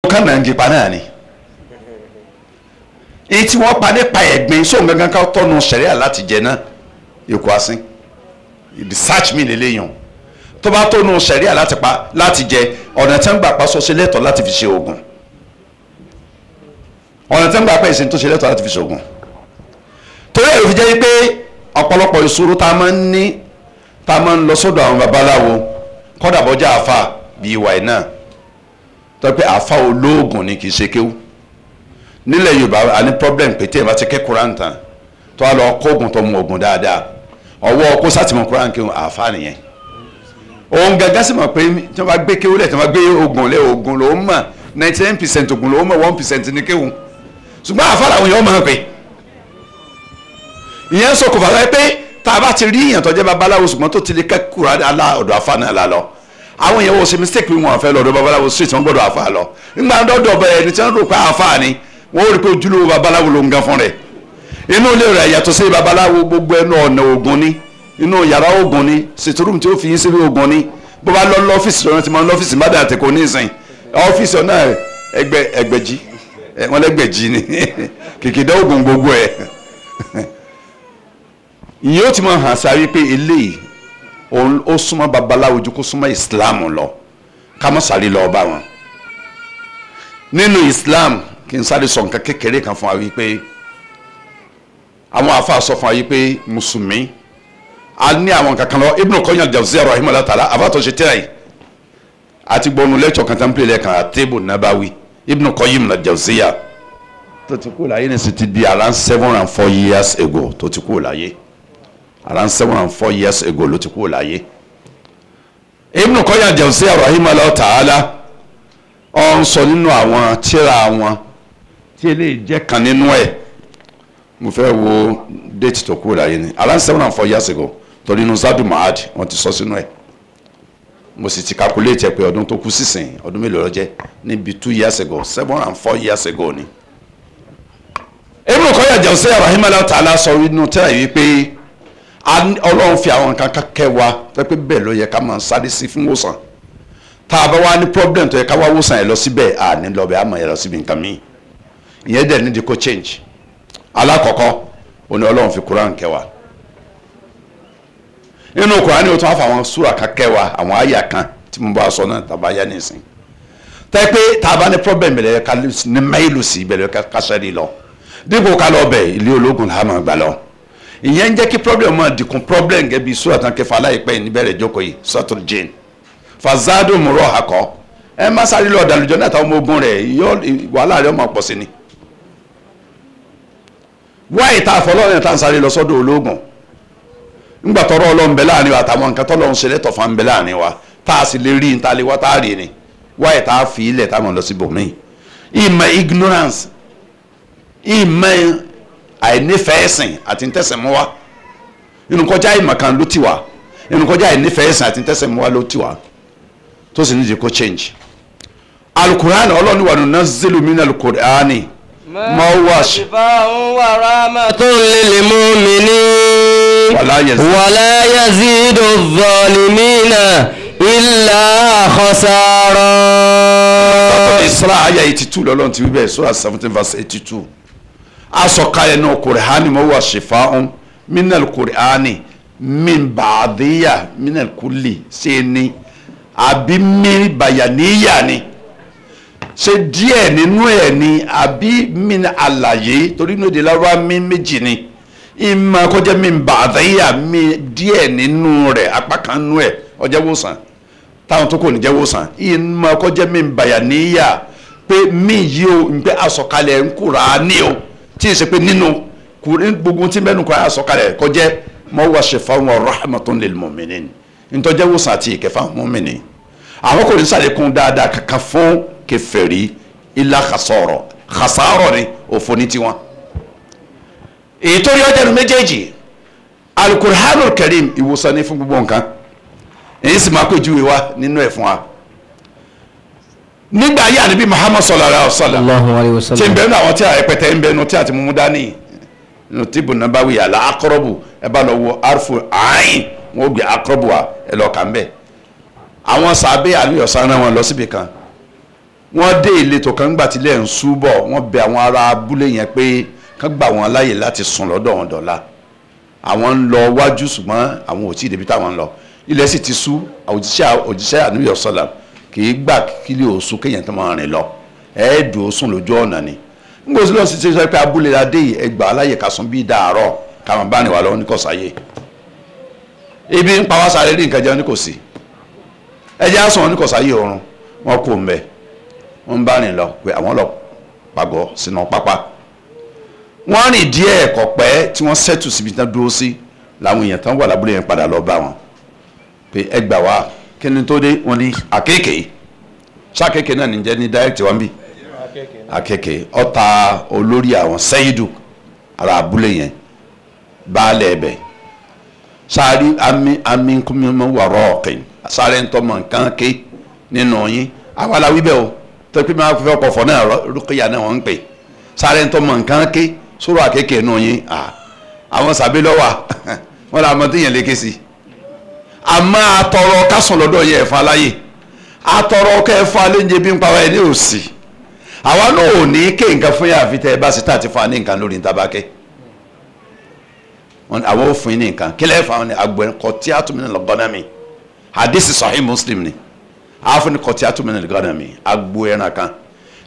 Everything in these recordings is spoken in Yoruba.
kan náà ń gi pa náà ni èyí tí wọ́n pa nípa ẹ̀gbin sóun gangan ká tọ́nu sẹ̀ríà láti jẹ náà ikú asín research mi lélẹ́yìn tó bá tọ́nu sẹ̀ríà láti jẹ ọ̀nà tí wọ́n gbà pa sọ́sẹ́ lẹ́tọ̀ọ́ láti fi ṣe oògùn ọ̀nà tí wọ́n gbà pa ìsìn tó ṣe lẹ́tọ̀ọ́ láti fi ṣe oògùn torí èrò fi jẹ́ pé ọ̀pọ̀lọpọ̀ ìṣòro tá a máa ń ní tá a máa ń lọ sọ́dọ̀ àwọn babaláwo kọ́dà bọ́jà àfa bíi ìwà ẹ̀ náà tó pé àfa olóògùn ni kì í ṣe kéwú nílẹ̀ Yorùbá a ní problem pé tí ẹ bá ti ké Quran tán tó a lọ kó oògùn tó mu oògùn dáadáa ọwọ́ kó sátìmọ̀ Quran kéwú àfa nìyẹn òun gàgá sì mọ̀ pé tí wọ́n bá gbé kéwú lẹ̀ tí wọ́n bá gbé oògùn lẹ̀ oògùn ló ń mọ̀ 99% oògùn ló ń mọ̀ 1% ní kéwú ṣùgbọ́n àfa làwọn èèyàn máa ń pè ìyẹn sọ kò fà pé tá a bá ti rí èèyàn tó jẹ́ babaláwo ṣùgbọ́n tó ti lè ké Quran ọ̀dọ̀ àfa náà la lọ àwọn èèyàn wò ṣe mistake wọn fẹ́ lọ́dọ̀ babaláwo street wọn gbọ́dọ̀ àfa lọ nígbà dọ́dọ̀ bẹ̀rẹ̀ ẹni tí wọ́n rò pé àfa ni wọ́n rí pé ojúlówó babaláwo ló ń gan fún rẹ̀ inú ilé rẹ̀ yàtọ̀ sí babaláwo gbogbo ẹnu ọ̀nà ògùn ni inú yàrá ògùn ni sètòrúm tí ó fi yín sí ògùn ni bó bá lọ lọ́fíìsì lọ́nà tí mo ń lọ́fíìsì má dà tẹ̀kọ́ ní ìsìn ọ́fíìsì ọ̀nà ẹgbẹ̀jì wọn lẹ́gbẹ̀jì ni kìkìdá ògùn gbogbo ẹ̀ ìyẹn ó ti máa hàn sáré pé eléyìí ó súnmọ́ babaláwo ju kó súnmọ́ Islam lọ ká má sáré lọ bá wọn nínú Islam kí n sáré sọ nǹkan kékeré kan fún wa wípé àwọn àfáà sọ fún wa wípé mùsùlùmí a ní àwọn kankan lọ Ibn Qayyim al-Jawziyya rahimahullah ta'ala àfáàtọ̀ ṣe tẹ́lẹ̀ àti gbọ́nu lẹ́tọ̀ kan tán pèlè kan àtẹ́bù Nabawi Ibn Qayyim al-Jawziyya tó ti kú láyé ní sì ti di around 7 and 4 years ago tó ti kú láyé around 7 and 4 years ago ló ti kú láyé Ibn Qayyim al-Jawziyya rahimahullah ta'ala ọ ń sọ nínú àwọn tírà wọn tí eléyìí jẹ́ kan nínú ẹ̀ mo fẹ́ wo date tó kú láyé ni around 7 and 4 years ago torí inú Zadu Ma'ad wọ́n ti sọ sínú ẹ̀ mo sì ti calculate ẹ pé ọdún tó kú sísìn ọdún mélòó ló jẹ́ níbi 2 years ago 7 and 4 years ago ni. Ibn Qayyim al-Jawziyya rahimahullah ta'ala sọ nínú tírà yìí pé Ọlọ́run fi àwọn nǹkan kẹwàá tó pé bẹ́ẹ̀ ló yẹ ká máa sáré sí fún wòsàn tá a bá wá ní problem tó yẹ ká wá wòsàn ẹ lọ síbẹ̀ à ní lọ bẹ́ẹ̀ á mọ̀ ẹ lọ síbi nǹkan míì ìyẹn dẹ̀ nídìí kó change alákọ̀ọ́kọ́ òní Ọlọ́run fi Quran kẹwàá nínú Quran ni o tún wá fún àwọn súrà kan kẹwàá àwọn àyà kan tí mo bá sọ náà tàbá yá nísìn tẹ́ pé tá a bá ní problem bẹ̀rẹ̀ ká ní máìlù sí bẹ̀rẹ̀ ká sẹ́rí lọ dípò ká lọ bẹ̀ ilé ológun là máa gbà lọ ìyẹn ń jẹ́ kí problem máa dìkun problem gẹ́gẹ́ bí súrà tán kẹfà aláìpẹ́ níbẹ̀rẹ̀ jókòó yìí Suratul Jinn fazadu murahaqa ẹ má sáré lọ ọ̀dàlùjọ náà táwọn ọmọ ogun rẹ̀ yọ wàhálà rẹ̀ ọmọ pọ̀ sí ni wáyé tá a fọlọ́ yẹn tá a ń sáré lọ sọ́dọ̀ ológun ńgbà tọrọ Ọlọ́run bẹ láàrin wa àtàwọn nǹkan tọ́lọ́run ṣe lẹ́tọ̀ fún bẹ láàrin wa tá a sì lè rí níta lè wá tá a rí ni wáyé tá a fi ilẹ̀ táwọn lọ sí bòmíì ìmọ̀ ignorance ìmọ̀ àìnífẹ̀ẹ́sìn àti ntẹ́sẹ̀mú wa inú kọjá ìmọ̀ kan ló ti wà inú kọjá àìnífẹ̀ẹ́sìn àti ntẹ́sẹ̀mú wa ló ti wà tó sì nídìí kó change alukur'ani Ọlọ́run wà nunazzilu mina alukur'ani ma huwa shifa'un wa rahmatun lil mu'minin wala yazidu adh-dhalimina illa khasara. Isra aya 82 lọ́lọ́run ti wí bẹ́ẹ̀ Surah 17 verse 82 asọ̀kalẹ̀ náà kur'ani ma huwa shifa'un mina alukur'ani min ba'diyya mina kulli ṣe ni àbí mi bayaniya ni ṣe díẹ̀ nínú ẹ̀ ni àbí mi àlàyé torí inú èdè lárúbá mi méjì ni ìmọ̀ kọjá mi ba'diyya mi díẹ̀ nínú rẹ̀ apá kan nínú ẹ̀ ọjọ́ wòsàn táwọn tó kò ní jẹ́ wòsàn ìmọ̀ kọjá mi bayaniya pé mi yìí o ń pẹ́ àsọ̀kalẹ̀ ń Kùránì o tí ì ṣe pé nínú gbogbo tí mẹ́nu kọ́ àsọ̀kalẹ̀ kọjá ma huwa shifa'un wa rahmatun lil mu'minin ntọ́jẹ́ wòsàn àti ìkẹfà mùmínì àwọn kò ní sàlékún dáadáa kankan fún kèfèrí ilá khasara ni òfò ní tiwọn. èyí tó rí ọjà nu méjèèjì alukur'anul karim ìwòsàn ní fún gbogbo nǹkan èyí sì máa kó ìjúwe wa nínú ẹ̀ fún wa. nígbà ayé ànábì Muhammad sallallahu alaihi wasallam tí ń bẹ̀rù àwọn tí a ẹ̀pẹ̀tẹ̀ ń bẹ̀rù tí a ti mú dání nínú Tibbu Nabawi àlà akọrọ̀bù ẹ bá lọ wo arfu ayin wọn gbé akọrọ̀bù wa ẹ lọ kà ń bẹ̀ àwọn sàbẹ̀ àlùyọ̀sán náà wọn lọ síbi kan wọ́n dé ìletò kan gbà tílẹ̀ ń súbọ̀ wọ́n bẹ àwọn ará abúlé yẹn pé kán gbà wọ́n láàyè láti sùn lọ́dọ̀ wọn dọ̀la àwọn ń lọ wájú ṣùgbọ́n àwọn ò tí ì débi táwọn ń lọ ilẹ̀ sì ti sú òjíṣẹ́ àníyàn sọ̀là kì í gbà kílẹ̀ òṣù kéèyàn tó máa rìn lọ ẹ̀ẹ́dùn òsùn lójú ọ̀nà ni nígbà tí lọ́ọ́ sì ti sọ pé abúlé la dé ẹgbàá láàyè ká sùn bí dàárọ̀ káwọn bá rìn wá lọ́wọ́ ní kò sáyé ibi ń pa wá sáré rí nǹkan jẹun ní kò sí ẹjẹ́ àsùn wọn ní kò sáyé oorun wọn kú mbẹ wọn bá rìn lọ pé àwọn lọ pàgọ́ sínú pápá wọ́n rìn díẹ̀ kọ̀pẹ́ tí wọ́n sẹ́tù síbi tán dúró sí làwọn èèyàn tán wà lábúlé yẹn padà lọ bá wọn pé ẹ gbà wá kí ni tó dé wọn ní àkéèké ṣàkéèké náà níjẹ́ ní dáírẹ́tì wọn bí àkéèké ọ̀tá olórí àwọn sẹ́yìdù ara abúlé yẹn baálẹ̀ ẹ̀bẹ̀ sáré amínkúmímọ́ wọ̀rọ̀ ọ̀kìn sáré ntọ́mọ̀ nǹkan ké nínú yín àwọn aláwí bẹ́ẹ̀ o tó pé máa fẹ́ ọkọ̀ fọ̀ náà rúkìá náà wọ́n ń pè sáré ntọ́mọ̀ nǹkan ké sórò àkéèké nínú yín àwọn sàbí lọ́wọ́ wọn làwọn tó yẹn lékè sí àmọ́ àtọ̀rọ̀ kásùn lọ́dọ̀ yẹ ẹ̀fọn aláyè àtọ̀rọ̀ kẹfà léńjẹ bí ń pa wáyé ní òsì àwa náà ò ní ké nǹkan fún yà àfi tẹ ẹ bá sì tà ti fa ní nǹkan lórí ntabakẹ́ àwọn òfin ní nǹkan kílẹ̀ fà wọn ni agbẹ̀rún kọ̀tí àtúmínà lọ́gọ́nà mi hadisi Sahih Muslim ni àfọ̀ ní kọ̀tí àtúmínà lọ́gọ́nà mi agbo ẹran kan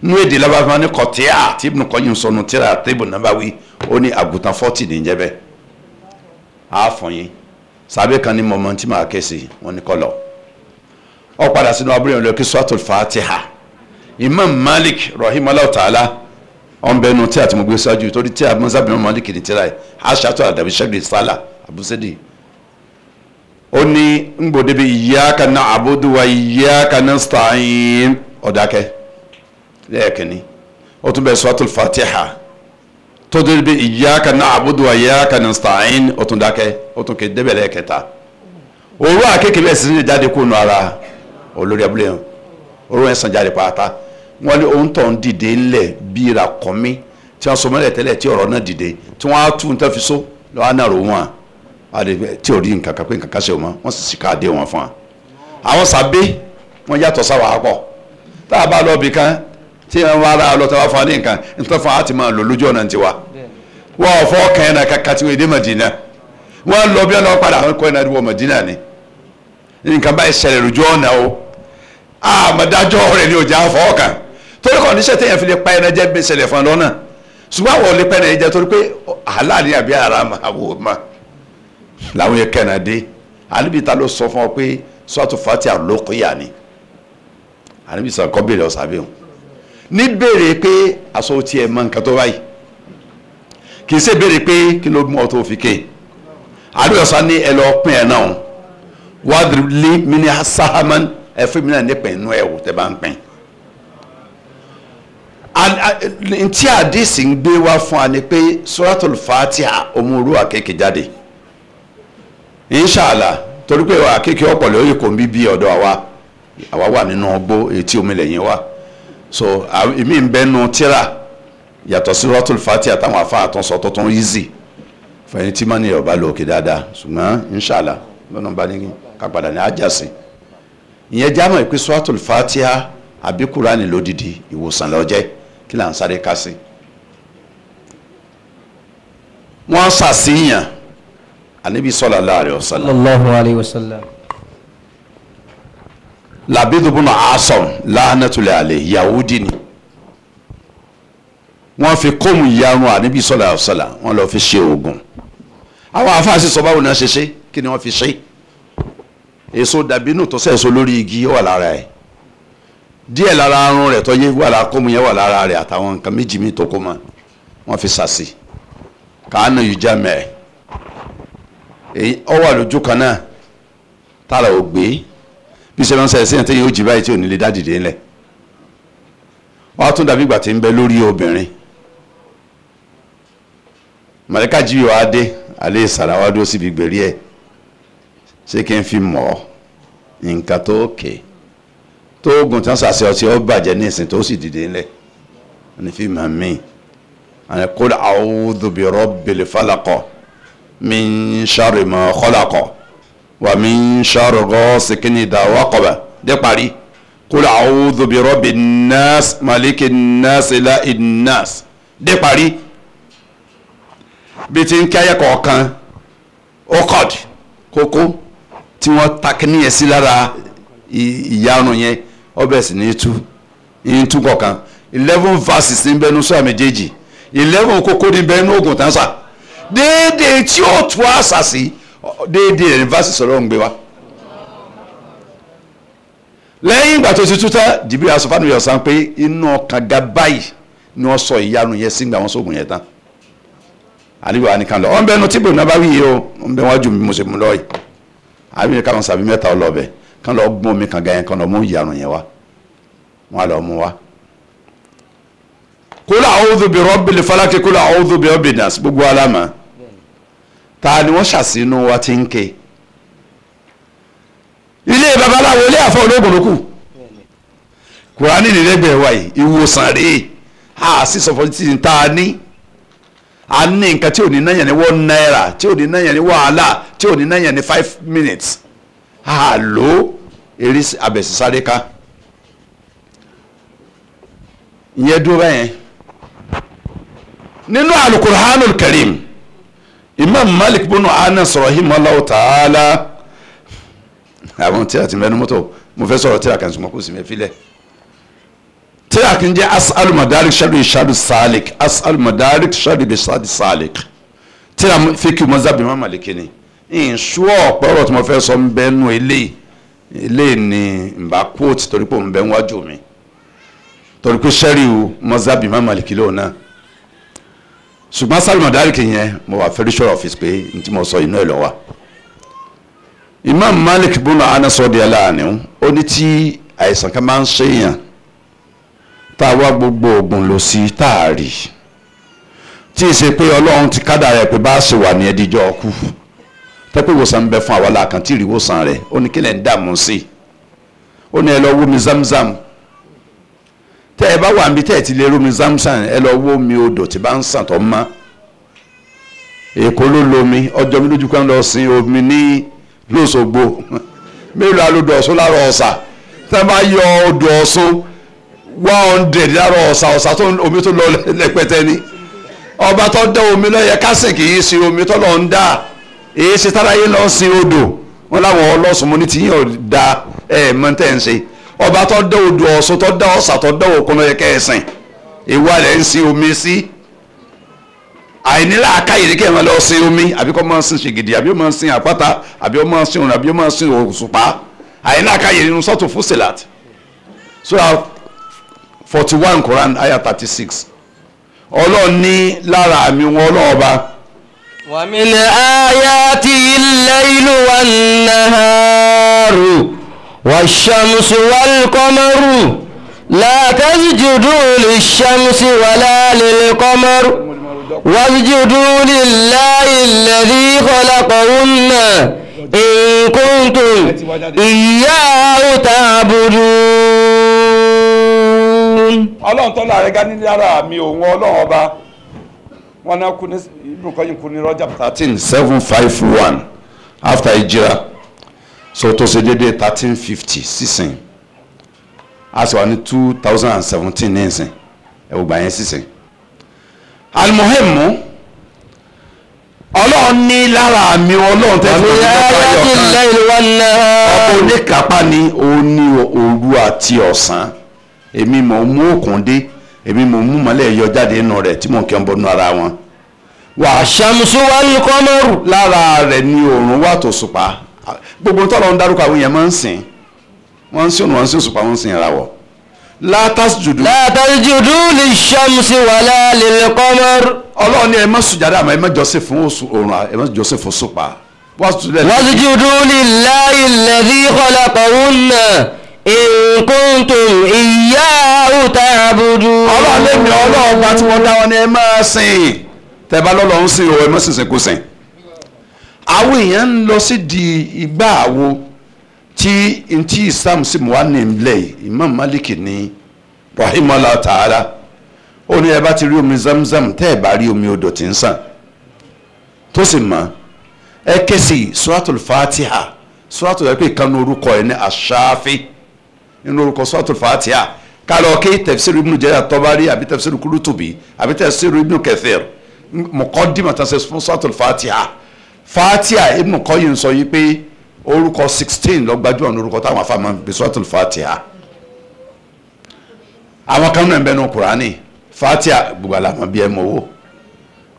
nú èdè lábàá ní kọ̀tí àti Ibn Qayyim sọnù tíra tébù Nabawi ó ní àgùntàn 40 ní jẹ́ bẹ́ẹ̀ àfọ̀ yín sábẹ́ kan ní mọ̀mọ́ tí màá ké sí wọn ní kọ́lọ̀ ọ padà sínú abúlé wọn lọ kí Suratul Fatiha Imam Malik rahimahullah ta'ala ọ̀nbẹ́nu tí a ti mọ̀ gbé sáájú torí tí a mọ́sábì mọ́ Malik ní tíra ẹ̀ aṣáájú àdàbí ṣẹ́gi sálà àbúṣẹ́dì ó ní ń gbòde bí iyyaka na'budu wa iyyaka nasta'in ọ̀dákẹ́ lẹ́ẹ̀kẹ́ni ó tún bẹ̀ Suratul Fatiha tó dé bí iyyaka na'budu wa iyyaka nasta'in ó tún dákẹ́ ó tún ké débẹ̀ lẹ́ẹ̀kẹta òru àkékè bẹ́ẹ̀ sì ní jáde kúnnù ara olórí abúlé yẹn òru ẹ̀ sàn jáde pátá wọ́n ní ohun tó ń dìde ńlẹ̀ bí ra kọ́mí tí wọ́n sọ mọ́lẹ̀ tẹ́lẹ̀ tí ọ̀rọ̀ náà dìde tí wọ́n á tún tẹ́ fi so lọ́wọ́ á nàró wọn tí ò rí nǹkan kan pé nǹkan kan ṣe wọn wọ́n sì ká dé wọn fún wa. àwọn sàbẹ̀ wọ́n yàtọ̀ sáwà pọ̀ tá a bá lọ bì kan tí wọ́n wá ara lọ tí wọ́n fún wa ní nǹkan nítorí fún wa ti máa lò lójú ọ̀nà tiwa. wọ́n fọ́ kẹ́hìn náà kàkà tí wọ́n dé Madina wọ́n lọ bí wọ́n lọ padà wọ́n kọ́ ẹ̀ náà wọ Madina ni nǹkan báyìí ṣẹlẹ̀ lójú ọ̀nà o àmọ̀dájọ́ rẹ̀ ni ò já fọ́ kàn torí kọ́ níṣẹ́ téèyàn fi lè pa ẹran jẹ́ bí ṣẹlẹ̀ fún ọ lọ́nà ṣùgbọ́n àwọn olè pẹ́ẹ́nà jẹ́ torí pé aláàní àbí haram àwò ma làwọn yẹn kẹ́ẹ̀nà dé àníbìtá ló sọ fún ọ pé Suratul Fatiha lókìyà ni àníbìtá kọ́ bèrè ọ̀sàbẹ̀ o ní bèrè pé aṣọ tiẹ̀ mọ nǹkan tó báyìí kì í ṣe bèrè pé kí ló mú ọ tó fi ké àníbìtá ní ẹ lọ pín ẹ náà wàá lé mi ní sahaman ẹ fún mi náà ní pẹ̀lú ẹ̀ wò tẹ́ bá ń pín ntí àdìsí ń gbé wá fún wa ni pé Suratul Fatiha omuru àkékè jáde inshàlá torí pé àkékè ọ̀pọ̀ lóye kò ń bí ọ̀dọ̀ àwa wà nínú ọgbó etí omi lẹ́yìn wa so èmi ń bẹ́nu tíra yàtọ̀ sí Suratul Fatiha táwọn afá àtúnṣọ tuntun easy fẹ̀yìn tí mọ́ni ọba lò òkè dáadáa ṣùgbọ́n inshàlá lọ́nà bá ní ká padà ní àjàsí ìyẹn jámọ̀ pé Suratul Fatiha àbí Kùránì lódìdí ìwòsàn lọ́jẹ́ kí là ń sáré ká sí. wọ́n ṣàṣìyàn Ànábì sallallahu alaihi wasallam. Labid ibn Asam la'natullahi alayhi Yahudi ni wọ́n fi kóòmù ìyarun Ànábì sallallahu alaihi wasallam wọ́n lọ fi ṣe oògùn àwọn afáàsì sọ báwo náà ṣe kí ni wọ́n fi ṣe èso dàbínù tó sẹ́ẹ̀so lórí igi ó wà lára ẹ̀ díẹ̀ lára arun rẹ̀ tó yé wà lára kóòmù yẹn wà lára rẹ̀ àtàwọn nǹkan méjì mi tó kó mọ́ wọ́n fi sàṣì kàánù yìí já mẹ́ẹ̀ èyí ọ wà lójú kan náà tára ò gbé bí ṣe ránṣẹ́ sí ẹ̀ńtẹ́yìn ó jì báyìí tí ò ní lè dá dìde ńlẹ̀ wọ́n á tún dàbí ìgbà tí ń bẹ lórí obìnrin màlẹ́kà jíbi wàá dé alẹ́ ìsàràwá dúró síbi gbèrí ẹ̀ ṣé kí n fi mọ̀ ọ́ nǹkan tó kè tó oògùn tí wọ́n ṣàṣẹ ọtí ọ bàjẹ́ ní ìsìn tó sì dìde ńlẹ̀ ní fi mà mí àní qul a'udhu bi rabbil falaq min sharri ma khalaq wa min sharri ghasiqin idha waqab dé parí qul a'udhu bi rabbin nas malikin nas ilahin nas dé parí bí ti ń kí ayé kọ̀ọ̀kan ó kọ̀dì kókó tí wọ́n takini yẹn sí lára ìyanu yẹn ọbẹ̀ sì ní tú kọ̀ọ̀kan 11 verses ní bẹ́ẹ̀ ní sọ́ọ̀ méjèèjì 11 kókó ní bẹ́ẹ̀ ní ogun tán sà déédéé tí ó tú àṣà sí déédéé ní verses ọ̀rọ̀ ń gbé wa. lẹ́yìn ìgbà tó ti tú tán Jibril aṣọ fáwọn èèyàn pé inú ọkàn ga báyìí ni wọ́n sọ ìyanu yẹn sí ìgbà wọn sóògùn yẹn tán àdìgbò wa nìkan lọ ọ̀n bẹ́ẹ̀ nu tí bòun náà bá wí yìí o ọ̀n bẹ́ẹ̀ wọ́n ju mi mo ṣe mú lọ́ọ̀ yìí àbí mi káwọn sàbí mẹ́ta ọlọ́ọ̀bẹ kán lọ gbọ́n mi kàn ga yẹn kán lọ mú ìyanu yẹn wá wọn lọ mú wá. Qul a'udhu bi rabbil falaq qul a'udhu bi rabbin nas gbogbo aláma ta ni wọ́n ṣàṣínú wa ti ń ké ilé babaláwo ilé àfọ ológun lókù Kùránì nílẹ̀gbẹ̀ẹ́ wa yìí ìwòsàn rèé a sì sọ fún ti ta ní a ní nǹkan tí ò ní náyàn ní £1 tí ò ní náyàn ní wàhálà tí ò ní náyàn ní 5 minutes a lò eré abẹ̀sísáré ká ìyẹn dúró báyẹn nínú Al-Qur'anul Karim Imam Malik bunu Anas rahimahullahu ta'ala àwọn tí a ti mẹ́nu mọ́tò mo fẹ́ sọ̀rọ̀ tí a kàn sùnmọ́ kó sì mẹ́fílẹ̀ tí a kì í jẹ́ as'al madarik sharri ishadu salik as'al madarik sharri bisadi salik tí a fi kí mazhab Imam Malik ni ìṣúọ̀ pọ̀rọ̀ tí mo fẹ́ sọ ń bẹ́ nù eléyìí ni n bá quote torí pé òun bẹ́ ń wájú mi torí pé sharri mazhab Imam Malik lóun náà ṣùgbọ́n as'al madarik yẹn mo wà very sure of his pé n tí mo sọ inú ẹ̀ lọ́wọ́ Imam Malik bunu Anas radiyallahu anhu ó ní tí àìsàn kan máa ń ṣèyàn tá a wá gbogbo oògùn lò sí tá a rí tí ì ṣe pé Ọlọ́run ti kádà rẹ̀ pé bá a ṣe wà ní ẹdíjọ́ ọkú tẹ́pẹ́ ìwòsàn ń bẹ fún àwa làkàn tí ìrìwòsàn rẹ̀ ó ní kílẹ̀ ń dààmú sí i ó ní ẹ lọ wó mi zamzam tẹ́ ẹ bá wà níbi tẹ́ ẹ ti lè ró mi zamzam ẹ lọ wó mi odò tí bá ń sàn tó mọ́ Èkó ló lomi ọjọ́ mi lójú kan lọ sin omi ní lóṣogbo mélòó alódò Ọ̀ṣun lára Ọ̀ṣà tẹ́ bá yọ odò Ọ̀ṣun 100 lára Ọ̀ṣà tó omi tó lọ lẹ́pẹ̀tẹ́ ni ọba tó dá omi lọ́yẹ kásìn kì í sin omi tó lọ ń dá èyí ṣe táráyé lọ sin odò wọn láwọn ọlọ́sùn mo ní tí yín ò da mọ́tẹ́ ń ṣe ọba tó dá odò Ọ̀ṣun tó dá Ọ̀ṣà tó dá òkun lọ́yẹ kẹ́sìn ìwà rẹ̀ ń sin omi sí àìníla àkáyè ní kẹ́hìn lọ sin omi àbí kọ́ máa sin ṣègìdì àbí ó máa sin àpáta àbí ó máa sin òrùn àbí ó máa sin òṣùpá àìníla àkáyè nínú sọ́tò Fussilat Surah 41 Quran ayah 36 Ọlọ́run ní lára àmì wọn ọlọ́ọ̀ba. wa min ayatihi al-laylu wan-naharu wash-shamsu wal-qamaru la tasjudu lish-shamsi wala lil-qamari wasjudu lillahi alladhi khalaqahunna in kuntum iyyahu ta'budun. Ọlọ́run tọ́lá rẹ̀ gá ní lára mi òun Ọlọ́run ọba wọn náà kú ní ibùkọ́ yìí kú ní Rajab 13,751 after Hijra so tó ṣe déédéé 1350 sísìn a sì wà ní 2017 ní ìsìn ẹ̀wùgbà yẹn sísìn. Al-muhimmu Ọlọ́run ní lára mi Ọlọ́run tẹ́lẹ̀ ọkọ̀ oníkápá ni òun ní òru àti ọ̀sán èmi mọ̀ mú òkun dé èmi mọ̀ mú mọ́lẹ̀ yọ jáde nínú rẹ̀ tí mò ń kẹ́ ń bọ́ nínú ara wọn. wash-shamsu wal-qamaru lára rẹ̀ ni òòrùn wà tó ṣùpá gbogbo tọ́lọ̀ ń dárúkọ àwọn èèyàn máa ń sìn wọ́n ń sìn òòrùn wọ́n ń sìn òṣùpá wọ́n ń sìn ìràwọ̀. la tasjudu lish-shamsi wala lil-qamari. Ọlọ́run ní ẹ má sùjádà àmọ́ ẹ má jọ́sìn fún òòrùn ẹ má jọ́sìn fún òṣùpá. wasjudu lillahi alladhi khalaqahunna in kuntum iyyahu ta'budun. Ọlọ́run lé mi Ọlọ́run bá tí wọ́n dá wọn ní ẹ máa sìn tẹ́ bá lọ́lọ́run sìn o ẹ má sìn kó sìn. àwọn èèyàn ń lọ sí di ìgbà àwo tí ntí Islam sì mú wá ní ilẹ̀ Imam Malik ní rahimahullah ta'ala ó ní ẹ bá ti rí omi Zamzam tẹ́ ẹ bá rí omi odò tí ń sàn tó sì mọ́ ẹ ké sí Suratul Fatiha Suratul ẹ pé ìkànnì orúkọ ẹ ní Ash-Shafi nínú orúkọ suratul Fatiha kálọ̀ kí tafsir Ibn Jarir at-Tabari àbí tafsir Qurtubi àbí tafsir Ibn Kathir muqaddimah tán ṣe fún suratul Fatiha. Fatiha Ibn Qayyim sọ yìí pé orúkọ 16 ló gbajúmọ̀ ní orúkọ táwọn afáàmà bí suratul Fatiha. àwọn kan náà ń bẹ nínú Kùránì Fatiha gbogbo àlàmọ́ bí ẹ mọ̀ wò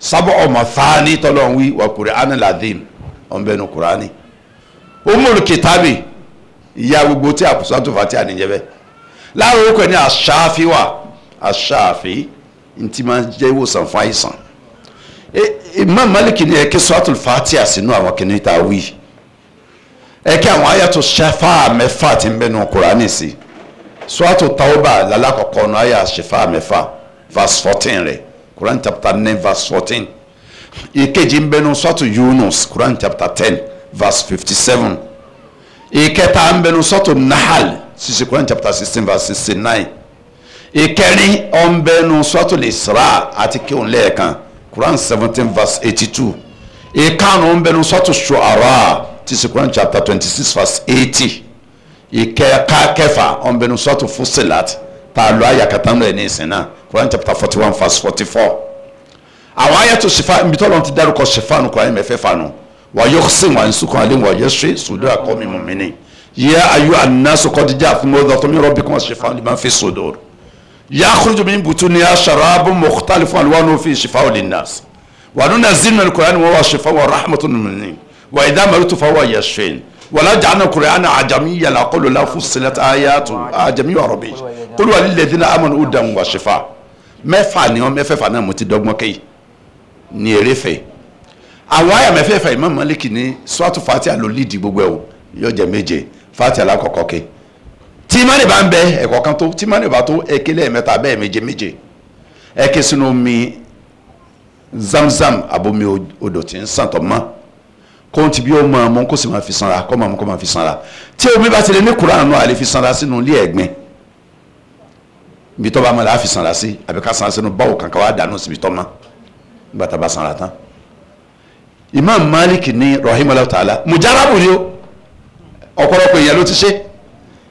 sábọ̀ mathani tọ́lọ̀ ń wí wa Qur'anil azim ọ̀n bẹ nínú Kùránì. Umul kitabi ìyá gbogbo tí a suratul Fatiha nìjẹ́ bẹ́ẹ̀ láàrin orúkọ ní Ash-Shafi wà Ash-Shafi ntí máa jẹ́ ìwòsàn fún àìsàn. Imam Malik ní ẹ̀kẹ́ suratul Fatiha sínú àwọn kìnnìún tá a wí ẹ̀kẹ́ àwọn ayatu shafa mẹ́fà tí ń bẹ nínú Kùránì sí suratul Tawbah lálákọ̀ọ́kọ́ ní ayat shafa mẹ́fà verse 14 rẹ̀ Quran chapter 9 verse 14 ìkejì ń bẹ nínú suratul Yunus Quran chapter 10 verse 57 ìkẹta ń bẹ nínú suratul Nahl sisi Quran chapter 16 verse 69 ìkẹrin ó ń bẹ nínú suratul Isra àti kíhun lẹ́ẹ̀kan Quran 17 verse 82 ìkarùn-ún ń bẹ nínú suratul Shu'ara sisi Quran chapter 26 verse 80 ìkẹfà ó ń bẹ nínú suratul Fussilat tá a lọ àyàkàtà ńlẹ̀ ní ìsìn náà Quran chapter 41 verse 44 àwọn ayatu shifa nbí tọ́lọ́ ti dárúkọ shifa nù Quran mẹ́fẹ̀ẹ́fà nù wa yuhsin wa yusukun alim wa yashfi sudura qawmin mu'minin ya ayyuha an-nasu qad ja'akum maw'izatun min rabbikum wa shifa'un lima fi sudur yakhruju min butuniha sharabun mukhtalifun alwanuhu fihi shifa'un lin-nas wa nunazzilu min al-Qur'ani ma huwa shifa'un wa rahmatun lil-mu'minin wa idha maritu fa huwa yashfin wa la ja'alna al-Qur'ana ajamiyyan laqulu la fussilat ayatu ajamiyyun wa arabiyyun qul huwa lil-ladhina amanu hudan wa shifa' mẹ́fà ni wọ́n mẹ́fẹ̀ẹ̀fà náà mo ti dọ́gbọ́n kẹ́yì ní eréfẹ́ àwọn àyà mẹ́fẹ̀ẹ̀fà Imam Malik ní suratul Fatiha ló lídìí gbogbo ẹ̀ o yóò jẹ́ méje Fatiha alákọ̀ọ́kọ́ ké tí mánì bá ń bẹ ẹ̀kọ́ kan tó tí mánì bá tó ẹ̀kẹ́lẹ́ mẹ́ta bẹ́ẹ̀ méje méje ẹ̀kẹ́ sínú omi Zamzam abomi odò tí ń sàn tọ́ mọ́ kó ti bí ó mọ ọmọ kó sì máa fi sanra kó máa fi sanra tí omi bá ti lè ní Kùránì náà àlè fi sanra sínú ilé ẹ̀gbin ibi tó bá mọ̀ láà fi sanra sí àbí ká sanra sínú báwo kankan wá dànù síbi tó mọ́ nígbà tá a bá sanra tán. Imam Malik ní rahimahullah ta'ala mujarabu ni ó ọ̀pọ̀lọpọ̀ èèyàn ló ti ṣe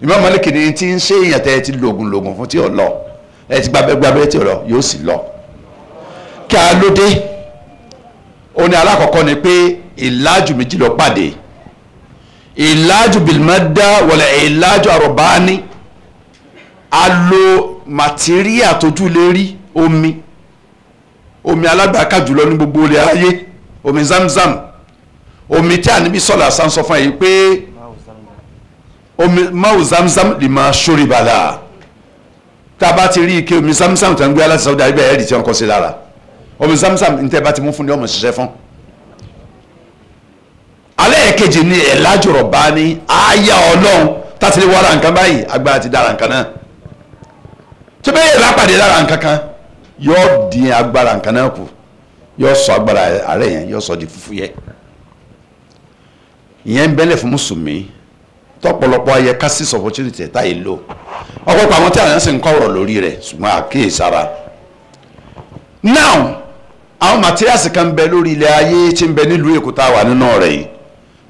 Imam Malik ní ti ń ṣe èèyàn tẹ́ ẹ ti lògùn fún tí ò lọ ẹ ti gbàgbẹ́ tí ò lọ yóò sì lọ. kí a ló dé ó ní alákọ̀ọ́kọ́ ni pé ìlàjù méjì lọ pàdé ìlàjù bilmadda wala ìlàjù àrọ̀báni a lo màtíríà tójú lè rí omi alágbàáká jùlọ ní gbogbo ilẹ̀ ayé omi Zamzam omi tí Ànábì sọ̀lá sàn sọ fún yìí pé omi máwù Zamzam lè máa ṣórí bàlá tá a bá ti rí ike omi Zamzam tó ń gbé aláṣẹ Saudi Arabia ẹ̀rì tí wọ́n kọ́ sí lára omi Zamzam ní tẹ́ bá ti mú fún ní ọmọ ṣiṣẹ́ fún. alẹ́ ẹ̀kejì ni ẹ̀lájù Rabbani àyà Ọlọ́run tàti lè wára nǹkan báyìí agbára ti dára nǹkan náà tí bẹ́ẹ̀ yẹ lápàdé lára nǹkan kan yóò dín agbára nǹkan náà kù yóò sọ agbára àárẹ̀ yẹn yóò sọ di fúfú yẹ ìyẹn ń bẹ́lẹ̀ fún mùsùlùmí tọ́pọ̀lọpọ̀ ayẹ kásìs opportunity ẹ̀ta yìí lò ọ̀pọ̀lọpọ̀ àwọn tí àwọn sì ń kọ́ ọ̀rọ̀ lórí rẹ̀ ṣùgbọ́n àkíyèsára. now àwọn materials kan bẹ lórí ilẹ̀ ayé tí ń bẹ nílùú Èkó tá a wà nínú rẹ̀ yìí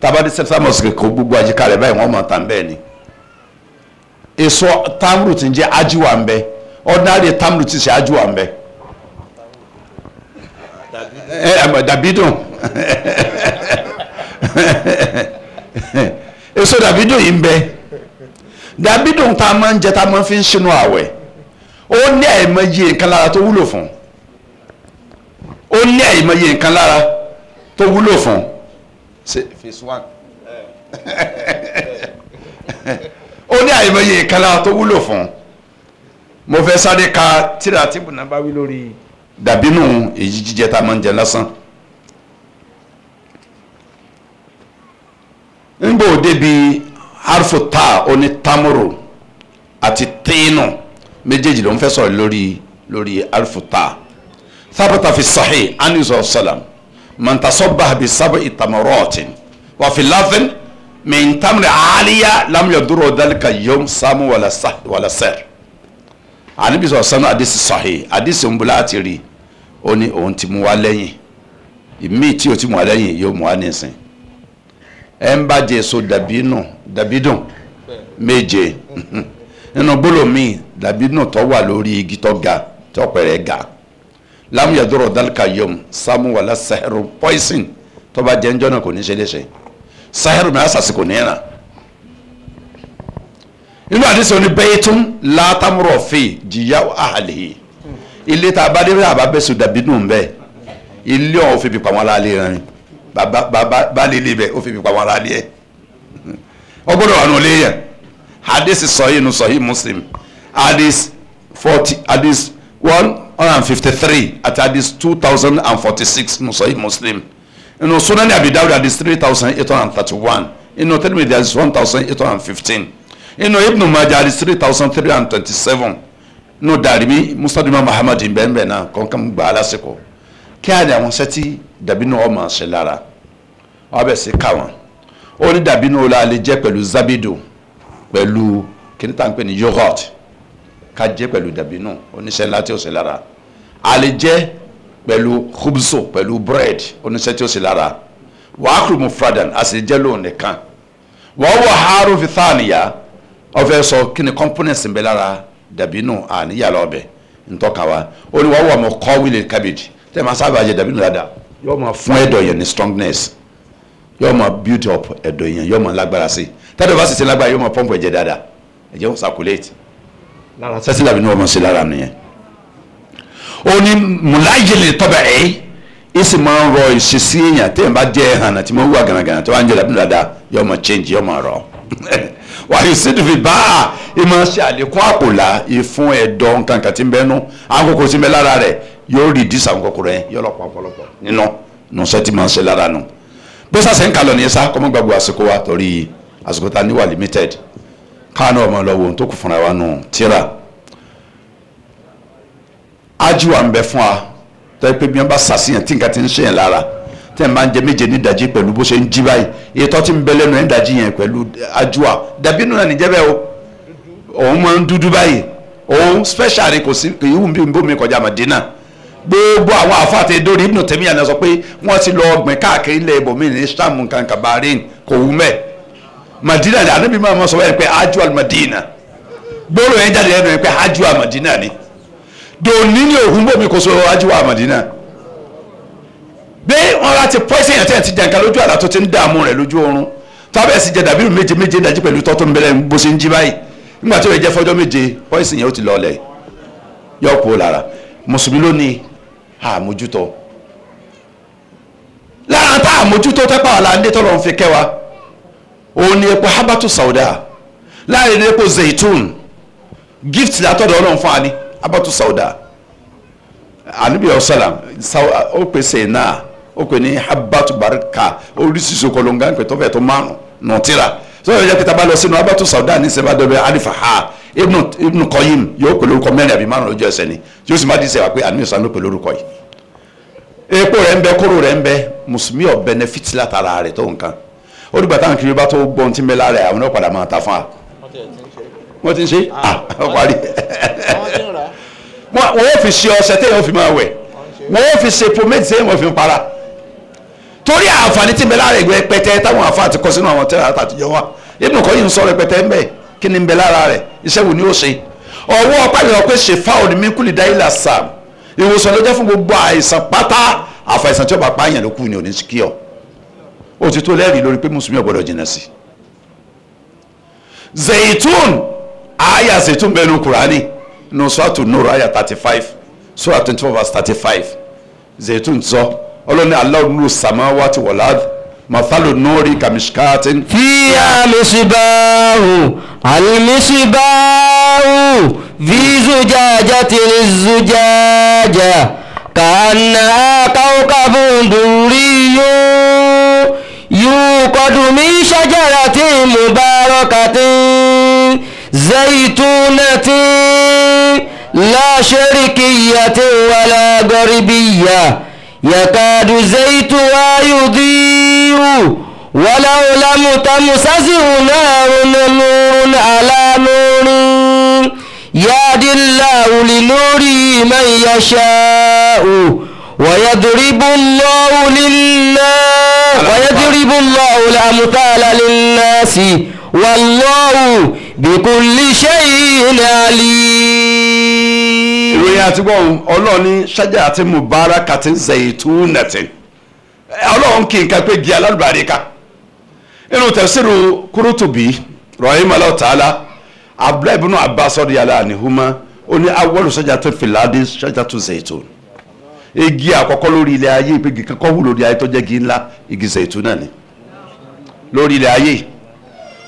tábàdí sẹ́fà mọ̀síkè kó gbogbo àyíká rẹ̀ báyìí wọ́n mọ̀ tán bẹ́ẹ̀ ni èso tamru tí ń jẹ́ ajiwa ń bẹ ordinary tamru tí ń ṣe ajiwa ń bẹ dàbídùn èso dàbídùn yìí ń bẹ dàbídùn tá a máa ń jẹ tá a máa fi ń ṣinú àwẹ̀ ó ní àìmọye nǹkan lára tó wúlò fún ó ní àìmọye nǹkan lára tó wúlò fún phase 1 ó ní àìmọye nǹkan lára tó wúlò fún mo fẹ́ sáré ka tíra tí bùnà bá wí lórí dàbínú èyí jíjẹ tá a máa ń jẹ lásán nígbà òde bíi harfu ta oní tamuru àti tíínù méjèèjì ló ń fẹ́ sọ̀rọ̀ lórí harfu ta thabata fi sahih anisu salam man tasabbaha bi sab'i tamaratin wa fi lafdhin min tamri aliya lam yadurru dhalika yawm samu wala sir Ànábì sọ̀rọ̀ àdìsí sahih àdìsí ń bula àti rí ó ní òun ti mú wa lẹ́yìn ìmí tí o ti mú wa lẹ́yìn yóò mú wa nísìn ẹ ń bá jẹ èso dàbídùn méje nínú gbólómi dàbínù tó wà lórí igi tó ga tó pẹ̀rẹ̀ ga lam yadurru dhalika yawm samu wala sahru poison tó bá jẹ́ ń jọ́nà kò ní ṣe léṣe sahru mi àṣàṣì kò ní ràn inú àdìsí oní baytun la tamru fi jìyà ahlihi ilé tá a bá dé àbá bẹ́sùn dàbínù ń bẹ́ ilé ọ̀hún fi bí pa wọn lálẹ́ rẹ̀ bá lè lè bẹ́ ó fi bí pa wọn lálẹ́ ẹ̀ ọgbọ́dọ̀ wà ní olè yẹn hadith sahih nu sahih Muslim hadith 153 àti hadith 2046 nu sahih Muslim inú Sunan Abi Dawud hadith 3831 inú Tirmidhi hadith 1815 inú Ibn Majah hadith 3327 inú Darimi Musnad Imam Muhammad bẹ́ẹ̀ náà kọ́ńkàn gbà á lásìkò kí á ní àwọn sẹ́tì dàbínú ọmọ ṣe lára wọ́n bẹ̀ sí káwọn ó ní dàbínú la lè jẹ́ pẹ̀lú zabidu pẹ̀lú kíní tá à ń pè ní yogurt ká jẹ́ pẹ̀lú dàbínú oníṣẹ́ ńlá tí ó ṣe lára a lè jẹ́ pẹ̀lú khubzo pẹ̀lú bread oníṣẹ́ tí ó ṣe lára wàákùrù mufradan a sì jẹ́ lóun nìkan wọ́n wọ haru fi thaniya ọ̀fẹ́ sọ kíni components ń bẹ lára dàbínú àníyàlá ọbẹ̀ ntọ́ka wa ó ní wọ́n wọ ọmọ kọ́wìlì cabbage tẹ́ máa sábà jẹ dàbínú dáadáa yóò máa fún ẹ̀dọ̀ yẹn ní strongness yóò máa build up ẹ̀dọ̀ yẹn yóò máa lágbára sí tẹ́lẹ̀ bá sì ti lágbára yóò máa pọ́ǹpù ẹ̀jẹ̀ dáadáa ẹ̀jẹ̀ ó circulate lára sẹ́sí làbí ní wọ́n máa ṣe lára nìyẹn. ó ní mùláyìlì tọ́bẹ̀ ẹ̀ ẹ̀ sì máa ń rọ ìṣesí èèyàn tẹ́yìn bá jẹ́ ẹ̀hàn àti mọ́ wúwà gànàgànà tó wá ń jẹ́ dàbí dáadáa yóò máa change yóò máa rọ. wàyí sídùfì bá a ẹ máa ṣe àlékún àpòlá ìfún ẹ̀dọ̀ nǹkan tí ń bẹ́nu àkókò tí ń bẹ lára rẹ̀ yóò reduce àwọn kòkòrò yẹn yóò lọ pọ̀pọ̀lọpọ̀ nínú nùsẹ́ tí máa ń ṣe lára nù bó sàṣẹ ń kalọ̀ ní ẹ̀sà kọ́mọ́ gbàgbọ́ àsìkò wa torí àsìkò tá a níwà limited káàánú ọmọ lọ́wọ́ ohun tó kù fúnra wa nù tíra ájúwà ń bẹ fún wa tẹ́ pé bí wọ́n bá sàṣìyàn tí nǹkan ti ń ṣe yẹn lára tẹ́ ń bá ń jẹ méje ní ìdajì pẹ̀lú bó ṣe ń jí báyìí ètò tí ń bẹ lẹ́nu ẹ̀ ń dajì yẹn pẹ̀lú ájúwà dàbínú náà níjẹ́ bẹ́ẹ̀ o òun máa ń dúdú báyìí òun special kò sí kì í wù mí bómi kọjá Madina gbogbo àwọn àfáàtẹ dórí Ibn Taymiyyah náà sọ pé wọ́n ti lọ ọgbìn káàkiri ilẹ̀ ibòmí ní Sham nǹkan Bahrain kò wú mẹ́ Madina ni Ànábì máa sọ wẹ́n pé hajj al-Madina gbọ́dọ̀ yẹn jáde lẹ́nu yẹn pé hajj al-Madina ni dòní ní òhun bòmí kò sọ hajj al-Madina bí wọ́n láti pọ́ìsì yẹn tẹ́yẹ̀ ti jàǹkà lójú àlá tó ti ń dààmú rẹ̀ lójú oorun tábẹ̀ sì jẹ dàbí méje méje dájú pẹ̀lú tọ́tún ń bẹ̀rẹ̀ bó ṣe ń jí báyìí nígbà tí ó yẹ jẹ́ fọ́jọ́ méje pọ́ìsì yẹn ó ti lọ́ọ̀lẹ̀ yọ kó lára mùsùlùmí lónìí àmójútó lára tá àmójútó tẹ́pà àlàndé tọ́lọ́ ń fi kẹwa òun ni epo habatu sauda láàrin epo zaitun gift látọ̀dọ̀ ọlọ́run fún ani habatu sauda anibi ọ̀sálàm ó pèsè náà ó pè ní habatu barika oríṣiríṣi kọlọ̀ngá ń pè tọ́fẹ̀ tó márùn nùtírà sọ́yọ́ ìjẹ́ kíta bá lọ sínú habatu sauda ní sẹ́fàdọ́bẹ̀ alifaha Ibn Qayyim yóò pè lórúkọ mẹ́rin àbí márùn lójú ẹsẹ̀ ni yóò sì má di sẹ́wà pé àníyàn sàn ló pè lórúkọ yìí epo rẹ̀ ń bẹ kóró rẹ̀ ń bẹ mùsùlùmí ọ̀ benefit látara rẹ̀ tó nǹkan ó dìgbà táwọn kiri bá tó gbọ́n tí ń bẹ lára ẹ̀ àwọn náà padà máa ta fún wa. wọ́n ti ń ṣe ọ parí wọ́n ó fi ṣe ọṣẹ téèyàn ó fi máa wẹ̀ wọ́n ó fi ṣe pomade téèyàn ó fi para torí àǹfààní tí ń bẹ lára ìgbẹ́ pẹtẹ táwọn àfa àti kọ sínú àwọn tẹ́lẹ̀ àtàtìjọ wa Ibn Qayyim sọ rẹ̀ pẹtẹ ń bẹ kí ni ń bẹ lára rẹ̀ iṣẹ́ wo ni ó ṣe ọwọ́ ọpá ìrọ̀ pé ṣe fáwọn ní kúlì dáìlà sam ìwòsàn ló jẹ́ fún gbogbo àìsàn pátá àfàìsàn tí ó bá pààyàn ló kù ní òní kí ọ ó ti tó lẹ́rìí lórí pé mùsùlùmí ò gbọ́dọ̀ jìnnà sí. zaitun aya zaitun bẹnu Kùránì nù suratu Nur aya 35 sura 24 verse 35 zaitun sọ ọlọ́ni Allahu nuru samawati wal ard mathalu nuri kamishkatin fiha misbahu al-misbahu fi zujajatin zujaja كأنها كوكب دري يوقد من شجرة مباركة زيتونة لا شرقية ولا غربية يكاد زيتها يضيء ولو لم تمسسه نار نور على نور يهدي الله لنوره من يشاء ويضرب الله الأمثال للناس والله بكل شيء عليم. ìròyìn àti gbọ́n ọlọ́run ní shajaratin mubarakatin zaytunatin ọlọ́run kì í ka pé igi alálùbáríkà inú tafsiru Qurtubi rahimahullah ta'ala Abdullahi ibn Abbas radiyallahu anhuma ó ní awwalu shajaratin fil ardi shajaratu zaytun igi àkọ́kọ́ lórí ilẹ̀ ayé igi kankan wù lórí ayé tó jẹ́ igi ńlá igi zaytun náà ni lórí ilẹ̀ ayé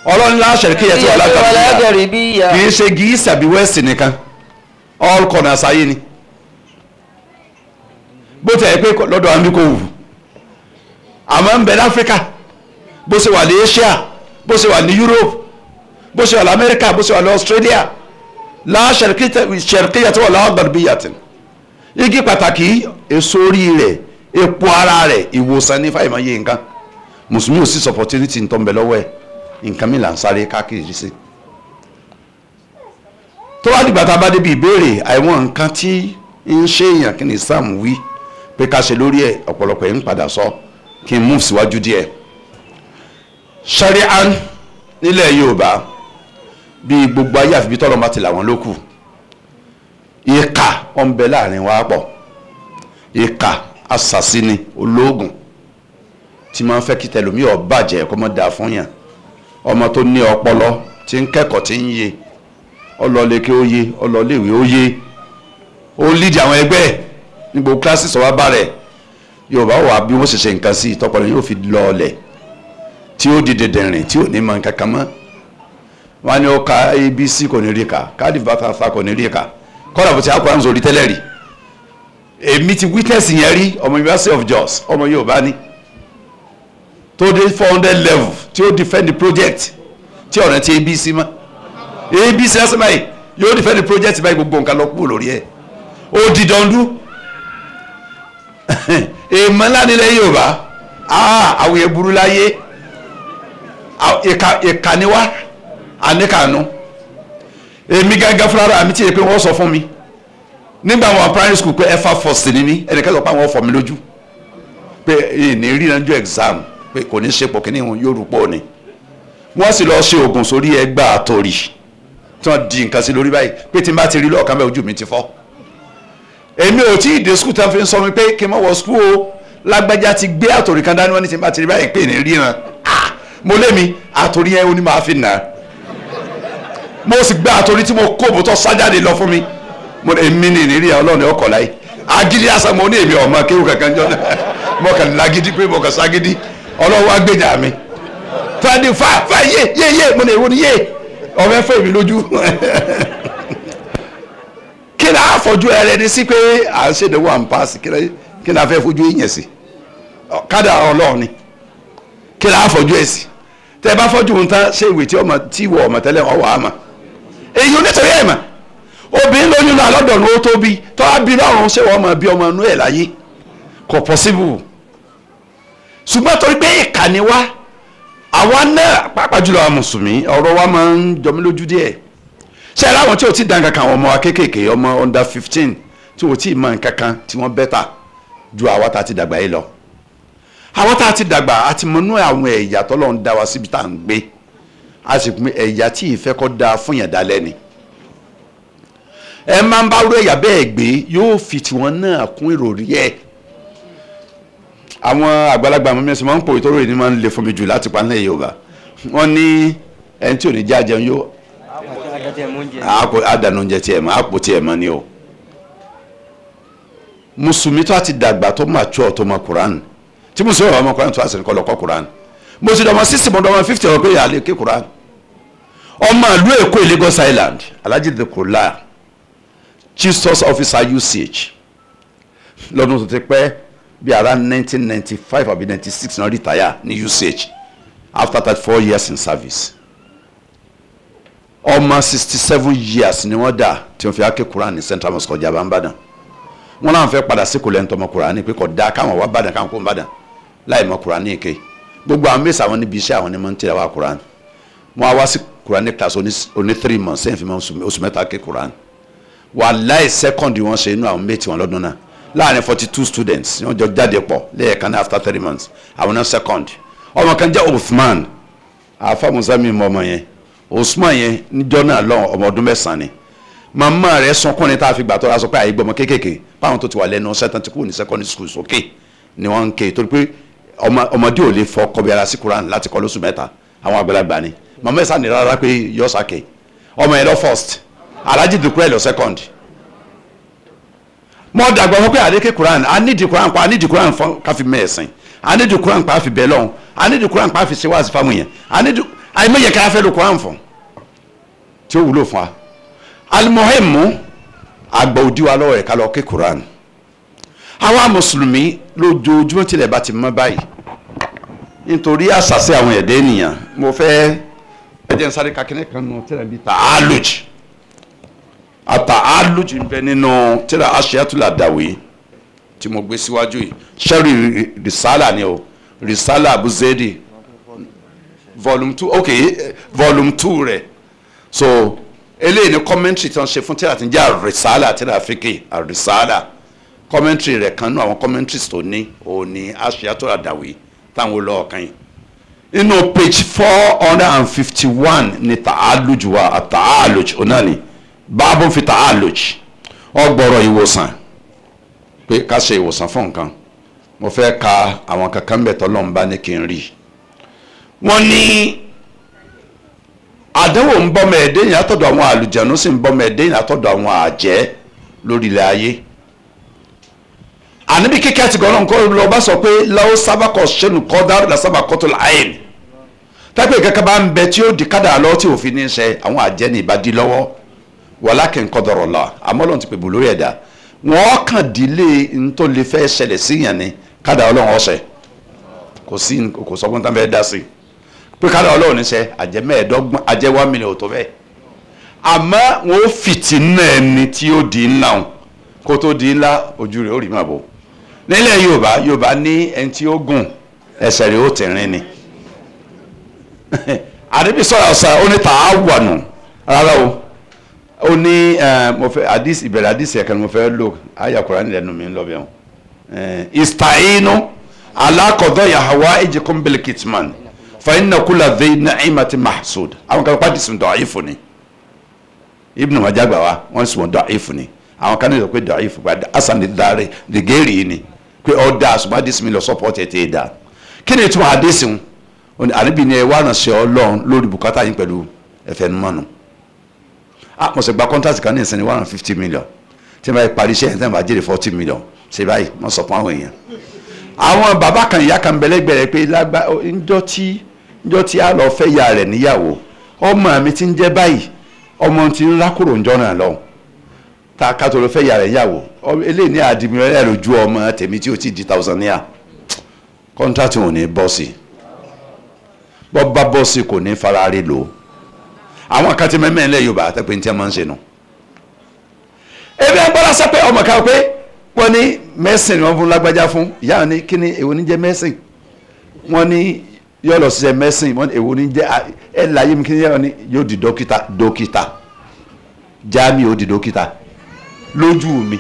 ọlọ́run la sharqiyya tí wà látàrí kì í ṣe igi ìsàbí west nìkan all corners ayé ni bó tẹ̀ pé lọ́dọ̀ àmì kò wù àmọ́ ń bẹ ní Áfíríkà bó ṣe wà ní Asia bó ṣe wà ní Europe bó ṣe wà ní America bó ṣe wà ní Australia la sharqiyya tí wà láwọn garbiyya tì igi pàtàkì èso orí rẹ̀ epo ara rẹ̀ ìwòsàn ní fáìmọ̀ yé nǹkan mùsùlùmí ò sí opportunity ń tọ́ ń bẹ lọ́wọ́ ẹ̀ nǹkan mi là ń sáré káàkiri sí tó wá dìgbà tá a bá débi ìbéèrè àwọn nǹkan tí ń ṣe èèyàn kí ni Islam wí pé ká ṣe lórí ẹ̀ ọ̀pọ̀lọpọ̀ ẹ̀ ń padà sọ kí n move síwájú díẹ̀ Shari'an nílẹ̀ Yorùbá bí gbogbo ayé àfi bí tọ́lọ́ bá ti làwọn ló kù ìkà ọ̀n bẹ láàrin wa pọ̀ ìkà asàsíni ológun tí máa ń fẹ́ kí tẹlómi ó bàjẹ́ kó mọ́ dáa fún yàn ọmọ tó ní ọpọlọ tí ń kẹ́kọ̀ọ́ tí ń yé ọlọ́ọ̀lẹ́kẹ́ ó yé ọlọ́ọ̀lẹ́wé ó yé ó lídìí àwọn ẹgbẹ́ ní gbogbo kíláàsì sọ wá bá rẹ̀ Yorùbá wà bí wọ́n ṣe ṣe nǹkan sí ìtọ́pọ̀lọ́ yóò fi lọ́ọ̀lẹ̀ tí ó di dẹ̀dẹ̀rìn tí ò ní mọ nǹkan kan mọ́ wọn ni ó ka ABC kò ní rí ka káàdì bàtàfà kò ní rí ka kọ́dà bó ti àkùrán sórí tẹ́lẹ̀ rí èmi ti witness yẹn rí ọmọ University of Jos ọmọ Yorùbá ni tó dé 400 level tí ó defend the project tí ọ̀rẹ́ ti ABC mọ́ ABC ẹsẹ̀ báyìí yóò defend the project báyìí gbogbo nǹkan lọ kúrò lórí ẹ̀ ó di dandu èèmọ̀ ńlá nílẹ̀ Yorùbá àwọn yẹn burú láyé ìkànnìwá àníkànú èmi gángan fúnra àmì tí yẹ pé wọ́n sọ fún mi nígbà wọn primary school pé ẹ̀fà first ni mí ẹnìkan sọ pé àwọn fọ mi lójú pé ní rí ìrìnàjò exam pé kò ní ṣe pọ̀ kí ni wọn yóò rú pọ̀ ni wọ́n sì lọ ṣe oògùn sórí ẹgbàá àtòrì tí wọ́n di nǹkan sí lórí báyìí pé tí n bá ti rí lọ́ọ̀kan bẹ́ẹ̀ ojú mi ti fọ́ èmi ò tí ì dé skul tí wọ́n fi ń sọ mi pé kí n má wọ skul o lágbájá ti gbé àtòrì kan dání wọ́n ní tí n bá ti rí báyìí pé ní ríran mo lé mi àtòrì yẹn ó ní máa fi nà á mo sì gbé àtòrì tí mo kó bòtọ́ sájáde lọ fún mi mo èmi ní ìrírí ọlọ́run ọkọ̀ láyé agídí àṣà mo ní èmi ọmọ kéwù kankan jọ náà mo kàn lágídí pé mo kàn ságídí ọlọ́run wá gbèjà mi tọ́ni fa yé mo ní èwo ni yé ọmọ ẹ̀fọ́ èmi lójú kí ni àfọ̀jú ẹrẹ ní sí pé à ń ṣèdánwò à ń paasi kí ni a fẹ́ fojú yẹn sí kádà ọlọ́run ni kí ni àfọ̀jú ẹ̀ sí tẹ́ bá fọ́jú ń tán ṣé ìwé tí wọ ọmọ tẹ́lẹ̀ ọwọ́ àmà èyí onítorí ẹ̀ mà obìnrin lóyún náà lọ́dọ̀ọ̀nù ó tó bí tọ́wá bí lọ́rùn ṣé wọ́n máa bí ọmọ inú ẹ̀ láyé kò possible ṣùgbọ́n torí pé ìkànnì wa àwa náà pàápàá jùlọ àwọn mùsùlùmí ọ̀rọ̀ wa máa ń jọmí lójú díẹ̀ ṣé ẹ láwọn tí ò tí dàn kankan àwọn ọmọ wa kéékèèké ọmọ under 15 tí ò tí ì mọ nǹkan kan tí wọ́n bẹ́tà ju àwa tá a ti dàgbà yìí lọ àwọn tá a ti dàgbà a ti mọnú àwọn ẹ̀yà tọ́lọ́run dá wa síbi tá à ń gbé a sì pín ẹ̀yà tí ìfẹ́ kọ́ da fún yàn dálẹ́ ni ẹ máa ń bá rú ẹ̀yà bẹ́ẹ̀ gbé yóò fi tiwọn náà kún ìròrí ẹ̀ àwọn àgbàlagbà mi mẹ́sàn máa ń pò ìtọ́rọ̀ ìní máa ń le fún mi jù láti panlẹ̀ Yorùbá wọ́n ní ẹni tí ò ní já jẹun yóò àdànù oúnjẹ tiẹ̀ mọ́ àpò tiẹ̀ mọ́ ni o mùsùlùmí tó a ti dàgbà tó máa tó ọ̀tọ̀ mọ́ Quran tí mùsùlùmí ọmọ Quran tó a sì ní kọ́ lọ́kọ́ Quran mo ti dọ̀mọ́ 60 mo dọ̀mọ́ 50 ọ̀rọ̀ pé yà á lè ké Quran ọmọ ìlú Èkó Lagos Island Alhaji Dhikrullahi Chief Source Officer UCH lọ́dún tó ti pẹ́ bí around 1995 àbí 96 náà retire ní UCH after 34 years in service ọmọ 67 years ni wọ́n dà tí wọ́n fi ake Quran ní Central Mosque ọjà Ìbàdàn wọ́n náà fẹ́ padà sí kòlẹ́ ntọ́mọ Quran ní pé kò dáa káwọn wá Ìbàdàn káwọn kó Ìbàdàn láì mọ Quran ní èké gbogbo àwọn mẹ́sà àwọn níbi iṣẹ́ àwọn ní mọ̀ ń tẹ̀lé wa Quran wọ́n á wá sí Quran ní class oní 3 months sẹ́yìn fi mọ́ oṣù mẹ́ta ake Quran wàláì second wọ́n ṣe inú àwọn méjì wọn lọ́dún náà láàrin 42 students wọ́n jọ jáde pọ̀ lẹ́ẹ̀kan náà after 3 months àwọn náà second ọmọ kan jẹ́ Uthman àfa musami mọ ọmọ yẹn Usman yẹn níjọ́ náà lọ ọmọ ọdún 9 ni màmá rẹ̀ sunkún ní tá a fi gbà tó ra sọ pé àyè gbọmọ kéékèèké báwọn tó ti wà lẹ́nu ọ̀sẹ̀ tán ti kú ní secondary school sókè ni wọ́n ń ké torí pé ọmọdé ò lè fọ kọbi ara sí Quran láti kọ́ lóṣù 3 àwọn àgbàlagbà ni màmá ẹ̀ sàní rárá pé yọ sàkè ọmọ ẹ̀ lọ first Alhaji Dukure lọ second mo dàgbà wọn pé àdéké Quran a nídìí Quran pa a nídìí Quran fún káfí mẹ́ẹ̀sìn a nídìí Quran pa àfi bẹ́ẹ̀ lọ́hùn a nídìí Quran pa àfi ṣèwádìí fáwọn yẹn a nídìí àìmọye ká fẹ́ lo Quran fún tí ó wúlò fún wa alimohemu àgbà òdi wa lọ́wọ́ ẹ̀ ká lọ ké Quran àwa mùsùlùmí lójoojúmọ́ tilẹ̀ bá ti mọ́ báyìí nítorí àṣàṣe àwọn ẹ̀dẹ́ ènìyàn mo fẹ́ ẹjẹ́ ń sáré kakínẹ́ kan nù tẹ́lẹ̀ bíi ta'aluj ń bẹ nínú tẹ́lẹ̀ aṣíyàtúlà dàwé tí mo gbé síwájú yìí sẹ́rí risala ni o risala Abu Zaidi volume 2 ok volume 2 rẹ̀ so eléyìí ni commentary tí wọ́n ṣe fún tẹ́lẹ̀ àti jẹ́ àrísálà tẹ́lẹ̀ àfikè àrísálà commentary rẹ̀ kan náà àwọn commentaries tó ní òní aṣíyàtúlà dàwé táwọn olóòkan yìí inú page 451 ni ta'aluj wa ta'aluj onani báàbò fi ta'aluj ọgbọ̀rọ̀ ìwòsàn pé ká ṣe ìwòsàn fún nǹkan mo fẹ́ ka àwọn kankan bẹ̀ tọ́lọ́mbá ní kí n rí wọ́n ní àdánwò ń bọ́ mẹ́ẹ̀ẹ́dẹ́yìn àtọ̀dọ̀ àwọn àlùjànnú sì ń bọ́ mẹ́ẹ̀ẹ́dẹ́yìn àtọ̀dọ̀ àwọn àjẹ́ lórílẹ̀ ayé àníbi kíkẹ́ àti gọ́nà nǹkan lọ bá sọ pé lọ́wọ́ sábàkọ̀ ṣẹ́nu kọ́dá la sábàkọ̀ tó láàyè tábìlì kankan bá ń bẹ tí ó di kádà lọ́wọ́ tí òfin ní í ṣe àwọn àjẹ́ ní ìbá di lọ́wọ́ walakin qadarullah àmọ́ lọ́n ti pè bò lórí ẹ̀dá wọ́n kàn dílé ntó lè fẹ́ ṣẹlẹ̀ síyàn ni kádà ọlọ́run ọ̀sẹ̀ kò sọ́gbọ́n tán fẹ́ dá sí pé kádà ọlọ́run ní sẹ́ àjẹ́ mẹ́ẹ̀ẹ́dọ́gbọ̀n àjẹ́ 1 million tó bẹ́ẹ̀ àmọ́ wọ́n fìtínà ẹni tí ó di ńlá kó tó di ńlá ojú rẹ̀ ó rí máa bò nílẹ̀ Yorùbá ní ẹni tí ó gùn ẹsẹ̀ rẹ̀ ó tẹ̀rín ni àdébí sọ̀rọ̀ ọ̀sà ó ní ta'awanu rárá o ó ní mo fẹ́ ìbẹ̀rẹ̀ àdìsí ẹ̀kan mo fẹ́ lò àyà Kùránì lẹ́nu mi lọ́bẹ̀ wọn ista'inu ala qada'i hawaijikum bil kitman fa inna kulla dhi ni'matin mahsud àwọn kan pàdé sùn da'if ni Ibn Majah gbà wá wọ́n sì wọ́n da'if ni àwọn kan ní sọ pé da'if gbà Hasan ad-Dari dìgẹ́rì ni pé ọ̀dà àṣùmọ́ àdìsí mi lọ support ẹ̀ tẹ́ dà kí ni ìtumọ̀ àdìsí wọn àníbi ni ẹ wá ràn ṣe Ọlọ́run lórí bùkátà yín pẹ̀lú ẹ̀fẹ̀numọ́nu mo sì gba contract kan ní ìsìn ní 150 million tí wọ́n bá parí iṣẹ́ yẹn tí wọ́n bá jèrè 40 million ṣe báyìí wọ́n sọ fún àwọn èèyàn àwọn bàbá kan ìyá kan bẹ̀lẹ́gbẹ̀rẹ̀ pé njọ́ tí a lọ fẹ́ ya rẹ̀ níyàwó ọmọ mi ti ń jẹ́ báyìí ọmọ ti ń rákòrò njọ́ náà lọ ta ká tó lọ fẹ́ ya rẹ̀ níyàwó eléyìí ní àdìmíràn ẹ̀ lójú ọmọ tèmi tí ó ti di 1000 naira contract wọn ò ní bọ́ sí bọ́ bá bọ́ sí kò ní farare lò àwọn kan ti mẹ́mẹ́ ilẹ̀ Yorùbá àtẹ́pẹ́ ní tí a máa ń ṣe nù. ebi agbára sọ pé ọmọ kan pé wọ́n ní mẹ́sìn ni wọ́n fún lágbájá fún ìyá ni kí ni èwo ní jẹ́ mẹ́sìn wọ́n ní yóò lọ ṣiṣẹ́ mẹ́sìn wọ́n ní èwo ní jẹ́ ẹ̀ láyé mi kí ni yóò ní yóò di dókítà Jamiu ó di dókítà lójú mi